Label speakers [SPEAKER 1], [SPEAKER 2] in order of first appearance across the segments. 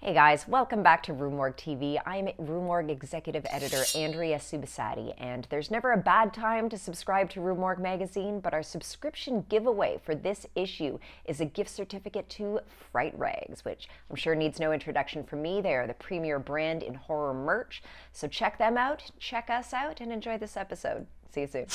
[SPEAKER 1] Hey guys, welcome back to RUE MORGUE TV. I'm RUE MORGUE Executive Editor Andrea Subasati, and there's never a bad time to subscribe to RUE MORGUE magazine, but our subscription giveaway for this issue is a gift certificate to Fright Rags, which I'm sure needs no introduction from me. They are the premier brand in horror merch, so check them out, check us out, and enjoy this episode. See you soon.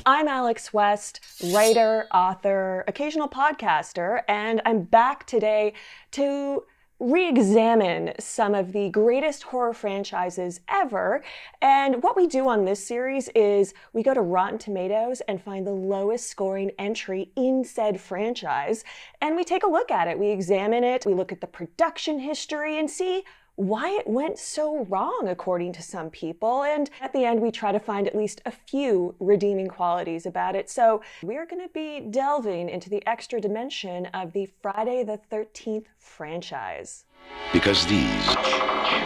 [SPEAKER 2] I'm Alex West, writer, author, occasional podcaster, and I'm back today to re-examine some of the greatest horror franchises ever. And what we do on this series is we go to Rotten Tomatoes and find the lowest scoring entry in said franchise, and we take a look at it. We examine it, we look at the production history and see why it went so wrong according to some people, and at the end we try to find at least a few redeeming qualities about it. So we're going to be delving into the extra dimension of the Friday the 13th franchise.
[SPEAKER 3] Because these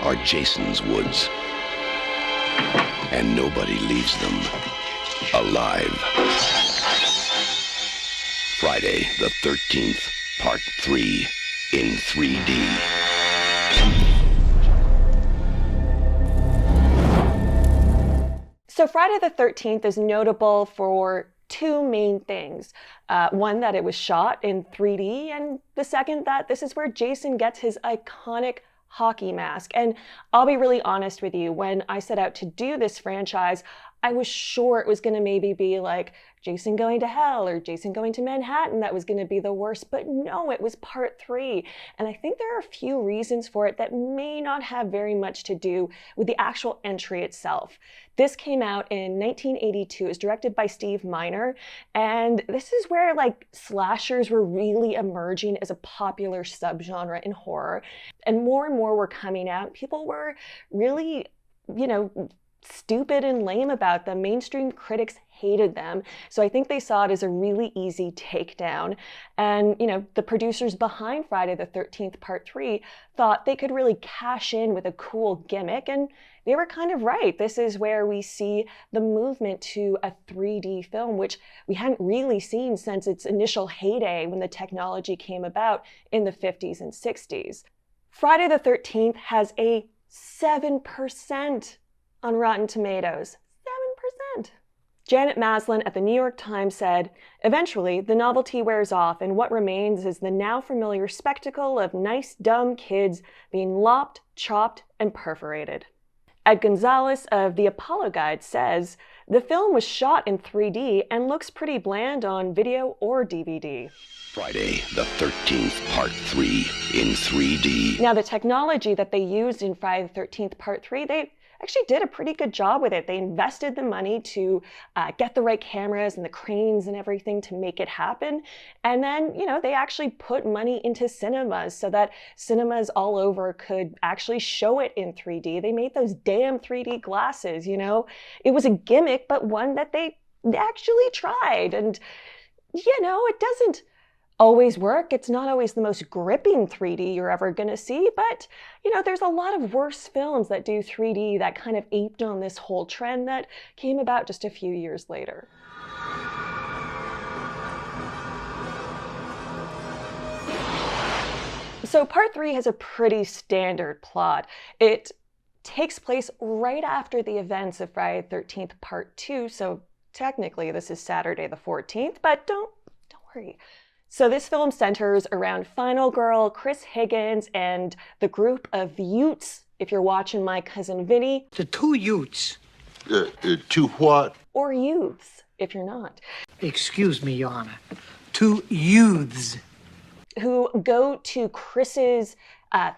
[SPEAKER 3] are Jason's woods, and nobody leaves them alive. Friday the 13th, Part 3 in 3D.
[SPEAKER 2] So Friday the 13th is notable for two main things. One, that it was shot in 3D, and the second, that this is where Jason gets his iconic hockey mask. And I'll be really honest with you, when I set out to do this franchise, I was sure it was going to maybe be like Jason Going to Hell or Jason Going to Manhattan that was going to be the worst, but no, it was Part 3. And I think there are a few reasons for it that may not have very much to do with the actual entry itself. This came out in 1982. It was directed by Steve Miner, and this is where like slashers were really emerging as a popular subgenre in horror, and more were coming out. People were really, stupid and lame about them. Mainstream critics hated them. So I think they saw it as a really easy takedown. And, the producers behind Friday the 13th Part 3 thought they could really cash in with a cool gimmick, and they were kind of right. This is where we see the movement to a 3D film, which we hadn't really seen since its initial heyday when the technology came about in the 50s and 60s. Friday the 13th has a 7% on Rotten Tomatoes. 7%. Janet Maslin at the New York Times said, "Eventually, the novelty wears off, and what remains is the now familiar spectacle of nice, dumb kids being lopped, chopped, and perforated." Ed Gonzalez of The Apollo Guide says, "The film was shot in 3D and looks pretty bland on video or DVD."
[SPEAKER 3] Friday the 13th, Part 3 in 3D.
[SPEAKER 2] Now, the technology that they used in Friday the 13th Part 3, they actually did a pretty good job with it. They invested the money to get the right cameras and the cranes and everything to make it happen. And then, they actually put money into cinemas so that cinemas all over could actually show it in 3D. They made those damn 3D glasses, It was a gimmick, but one that they actually tried. And, it doesn't always work. It's not always the most gripping 3D you're ever going to see, but there's a lot of worse films that do 3D that kind of aped on this whole trend that came about just a few years later. So Part 3 has a pretty standard plot. It takes place right after the events of Friday the 13th Part 2, so technically this is Saturday the 14th, but don't worry. So this film centers around Final Girl, Chris Higgins, and the group of Utes, if you're watching My Cousin Vinny.
[SPEAKER 4] The two Utes.
[SPEAKER 3] Two what?
[SPEAKER 2] Or youths, if you're not.
[SPEAKER 4] Excuse me, Your Honor. Two youths.
[SPEAKER 2] Who go to Chris's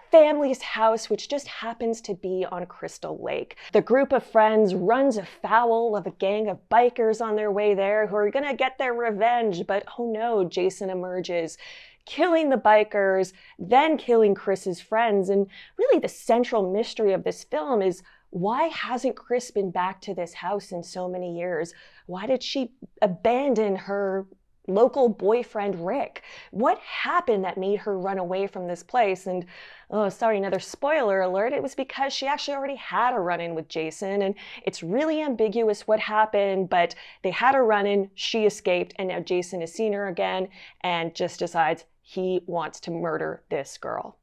[SPEAKER 2] family's house, which just happens to be on Crystal Lake. The group of friends runs afoul of a gang of bikers on their way there who are going to get their revenge, but oh no, Jason emerges, killing the bikers, then killing Chris's friends. And really the central mystery of this film is, why hasn't Chris been back to this house in so many years? Why did she abandon her local boyfriend Rick? What happened that made her run away from this place? And oh, sorry, another spoiler alert, it was because she actually already had a run-in with Jason, and it's really ambiguous what happened, but they had a run-in, she escaped, and now Jason has seen her again and just decides he wants to murder this girl.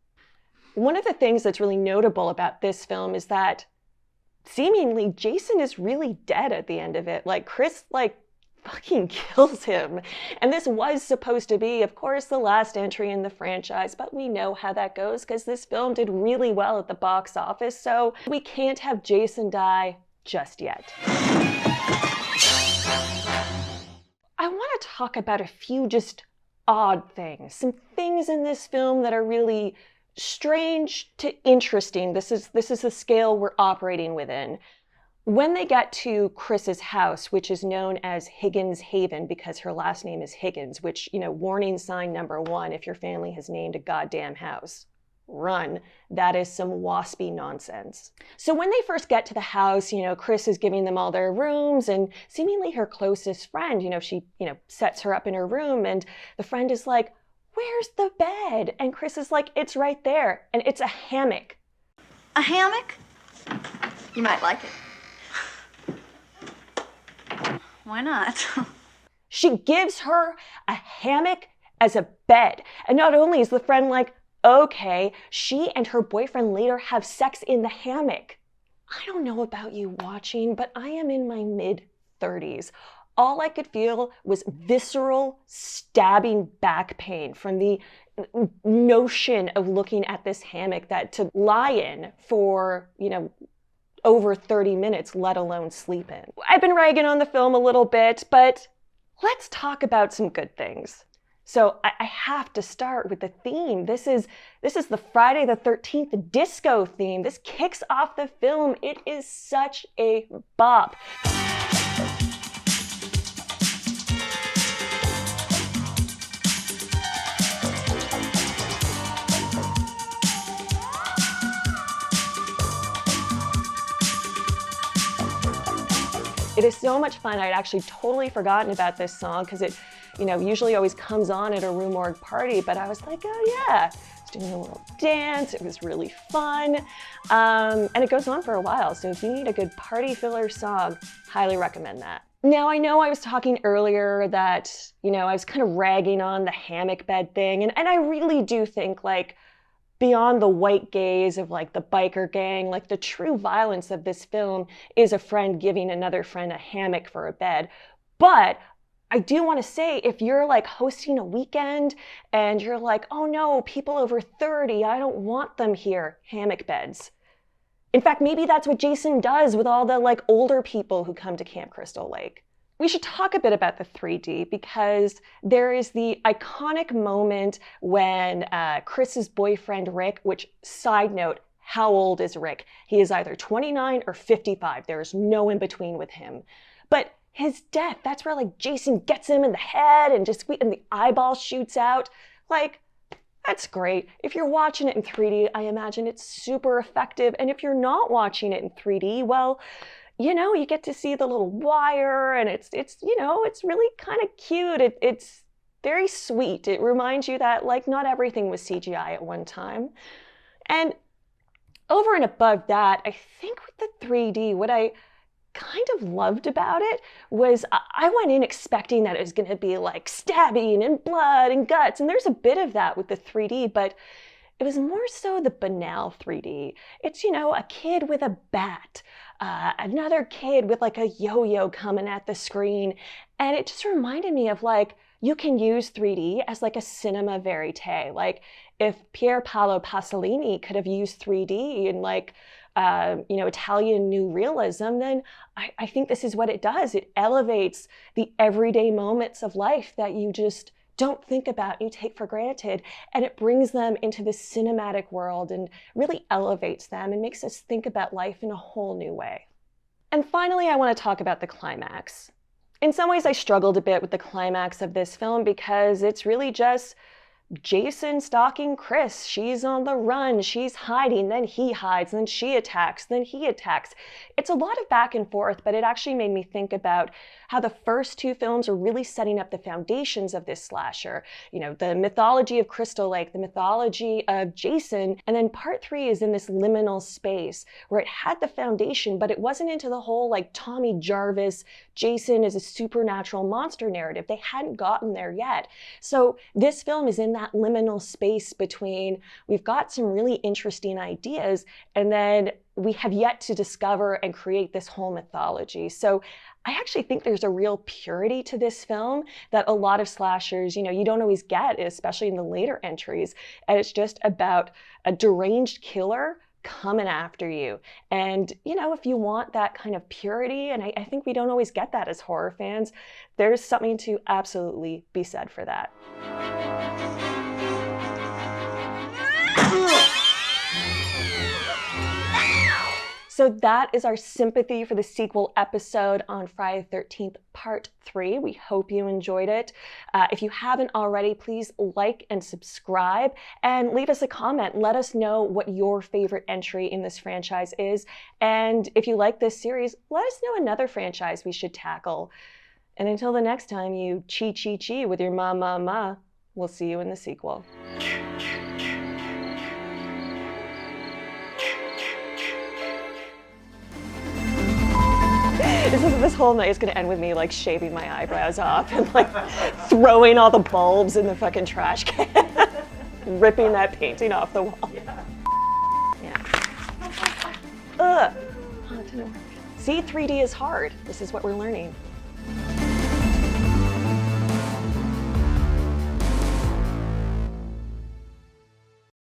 [SPEAKER 2] One of the things that's really notable about this film is that seemingly Jason is really dead at the end of it. Like, Chris, fucking kills him. And this was supposed to be, of course, the last entry in the franchise, but we know how that goes because this film did really well at the box office, so we can't have Jason die just yet. I want to talk about a few just odd things, some things in this film that are really strange to interesting. This is the scale we're operating within. When they get to Chris's house, which is known as Higgins Haven because her last name is Higgins, which, warning sign number 1, if your family has named a goddamn house, run. That is some waspy nonsense. So when they first get to the house, Chris is giving them all their rooms, and seemingly her closest friend, she, sets her up in her room, and the friend is like, "Where's the bed?" And Chris is like, "It's right there." And it's a hammock.
[SPEAKER 5] A hammock? You might like it. Why not?
[SPEAKER 2] She gives her a hammock as a bed. And not only is the friend like, okay, she and her boyfriend later have sex in the hammock. I don't know about you watching, but I am in my mid-30s. All I could feel was visceral, stabbing back pain from the notion of looking at this hammock that to lie in for, over 30 minutes, let alone sleep in. I've been ragging on the film a little bit, but let's talk about some good things. So I have to start with the theme. This is the Friday the 13th disco theme. This kicks off the film. It is such a bop. It is so much fun. I'd actually totally forgotten about this song because it, usually always comes on at a RUE MORGUE party, but I was like, oh yeah, I was doing a little dance. It was really fun. And it goes on for a while. So if you need a good party filler song, highly recommend that. Now, I know I was talking earlier that, I was kind of ragging on the hammock bed thing. And I really do think beyond the white gaze of the biker gang, the true violence of this film is a friend giving another friend a hammock for a bed. But I do want to say, if you're hosting a weekend and you're like, oh no, people over 30, I don't want them here, hammock beds. In fact, maybe that's what Jason does with all the older people who come to Camp Crystal Lake. We should talk a bit about the 3D because there is the iconic moment when Chris's boyfriend, Rick, which, side note, how old is Rick? He is either 29 or 55. There is no in between with him. But his death, that's where Jason gets him in the head and and the eyeball shoots out. That's great. If you're watching it in 3D, I imagine it's super effective. And if you're not watching it in 3D, well, you get to see the little wire and it's really kind of cute. It's very sweet. It reminds you that not everything was CGI at one time. And over and above that, I think with the 3D, what I kind of loved about it was I went in expecting that it was going to be stabbing and blood and guts. And there's a bit of that with the 3D, but it was more so the banal 3D. It's, a kid with a bat, another kid with a yo-yo coming at the screen. And it just reminded me of you can use 3D as a cinema verite. If Pier Paolo Pasolini could have used 3D in Italian New Realism, then I think this is what it does. It elevates the everyday moments of life that you just don't think about, you take for granted, and it brings them into this cinematic world and really elevates them and makes us think about life in a whole new way. And finally, I want to talk about the climax. In some ways, I struggled a bit with the climax of this film because it's really just Jason stalking Chris. She's on the run, she's hiding, then he hides, then she attacks, then he attacks. It's a lot of back and forth, but it actually made me think about how the first two films are really setting up the foundations of this slasher. You know, the mythology of Crystal Lake, the mythology of Jason, and then part 3 is in this liminal space where it had the foundation, but it wasn't into the whole like Tommy Jarvis, Jason is a supernatural monster narrative. They hadn't gotten there yet. So this film is in that liminal space between, we've got some really interesting ideas, and then we have yet to discover and create this whole mythology. So I actually think there's a real purity to this film that a lot of slashers, you know, you don't always get, especially in the later entries. And it's just about a deranged killer coming after you. And, you know, if you want that kind of purity, and I think we don't always get that as horror fans, there's something to absolutely be said for that. So that is our Sympathy for the Sequel episode on Friday the 13th Part 3. We hope you enjoyed it. If you haven't already, please like and subscribe and leave us a comment. Let us know what your favorite entry in this franchise is. And if you like this series, let us know another franchise we should tackle. And until the next time you chi with your ma, we'll see you in the sequel. This whole night is gonna end with me like shaving my eyebrows off and like throwing all the bulbs in the fucking trash can, ripping that painting off the wall. Yeah. Ugh. Oh, it didn't work. See, 3D is hard. This is what we're learning.